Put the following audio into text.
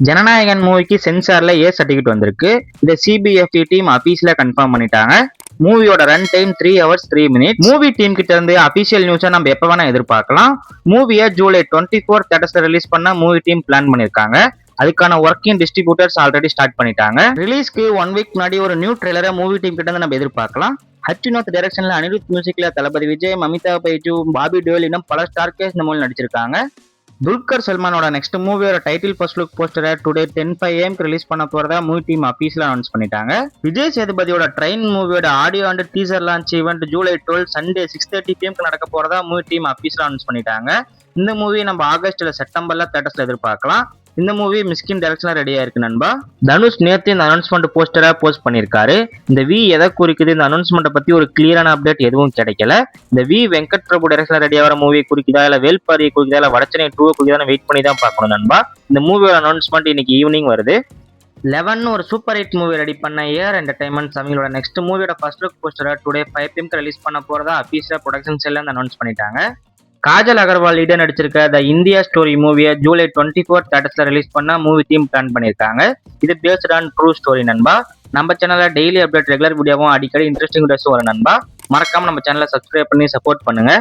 ஜனநாயகன் மூவிக்கு சென்சார்ல ஏ சர்டிபிகேட் வந்திருக்கு. இதை சிபிஎஃப்இ டீம் அபிஷியலா கன்ஃபார்ம் பண்ணிட்டாங்க. மூவியோட run time 3 hours 3 minutes. Movie team கிட்ட இருந்து அபிஷியல் நியூஸை நம்ம எப்ப வேணா எதிர்பார்க்கலாம். மூவியை ஜூலை 24 தேட்டர்ஸ்ல ரிலீஸ் பண்ண மூவி டீம் பிளான் பண்ணிருக்காங்க. அதுக்கான ஒர்க்கிங் டிஸ்ட்ரிபியூட்டர்ஸ் ஆல்ரெடி ஸ்டார்ட் பண்ணிட்டாங்க. ரிலீஸ்க்கு 1 week முன்னாடி ஒரு நியூ ட்ரெய்லரை மூவி டீம் கிட்ட இருந்து நம்ம எதிர்பார்க்கலாம். ஹர்ஷினோத் டைரக்ஷன்ல அனிருத் மியூசிக்ல தளபதி விஜய், மமிதா பைஜு, பாபி டோல் இன்னும் பல ஸ்டார் கேஸ் இந்த மூவில நடிச்சிருக்காங்க. துல்கர் சல்மானோட நெக்ஸ்ட் மூவியோட டைட்டில் ஃபர்ஸ்ட் லுக் போஸ்டரை டுடே 10:05 AM ரிலீஸ் பண்ண போறதா மூவி டீம் அபிஷியலா அனௌன்ஸ் பண்ணிட்டாங்க. விஜய் சேதுபதியோட ட்ரெயின் மூவியோட audio and teaser launch event July 12 Sunday 6:30 PM நடக்க போறதா மூவி டீம் அபிஷியலா அனௌன்ஸ் பண்ணிட்டாங்க. இந்த மூவி நம்ம ஆகஸ்ட் இல்ல செப்டம்பர்ல தேட்டர்ஸ்ல எதிர்பார்க்கலாம். இந்த மூவி மிஸ்கின் டைரக்ஷன்ல ரெடியா இருக்கு நண்பா. தனுஷ் நேத்து இந்த அனௌன்ஸ்மெண்ட் போஸ்டரை போஸ்ட் பண்ணிருக்காரு. இந்த வி எதை குறிக்குது, இந்த அனௌன்ஸ்மெண்ட் பத்தி ஒரு கிளியரான அப்டேட் எதுவும் கிடைக்கல. இந்த வி வெங்கட் பிரபு டைரக்ஷன்ல ரெடியா வர மூவி குறிக்குதா, இல்ல வேல்பாரி குறிக்குதா, இல்ல வடச்சென்னை 2 குறிக்குதா வெயிட் பண்ணி தான் பார்க்கணும் நண்பா. இந்த மூவியோட அனௌன்ஸ்மெண்ட் இன்னைக்கு ஈவினிங் வருது. 11 ஒரு சூப்பர் ஹிட் மூவி ரெடி பண்ண ஏர் என்டர்டைன்மெண்ட்ஸ் அவங்களோட நெக்ஸ்ட் மூவியோட ஃபர்ஸ்ட் லுக் போஸ்டரை டுடே 5 PM ரிலீஸ் பண்ண போறதா அபிஷியலா ப்ரொடக்ஷன் செல்ல அனௌன்ஸ் பண்ணிட்டாங்க. காஜல் அகர்வால் லீடர் நடிச்சிருக்க த இந்தியா ஸ்டோரி மூவியை ஜூலை 24 தேட்டர்ஸ்ல ரிலீஸ் பண்ண மூவி டீம் பிளான் பண்ணிருக்காங்க. இது பேஸ்ட் ஆன் ட்ரூ ஸ்டோரி நண்பா. நம்ம சேனல்ல டெய்லி அப்டேட் ரெகுலர் வீடியோவும் அடிக்கடி இன்ட்ரெஸ்டிங் வீடியோஸும் வரும் நண்பா. மறக்காம நம்ம சேனலை சப்ஸ்கிரைப் பண்ணி சப்போர்ட் பண்ணுங்க.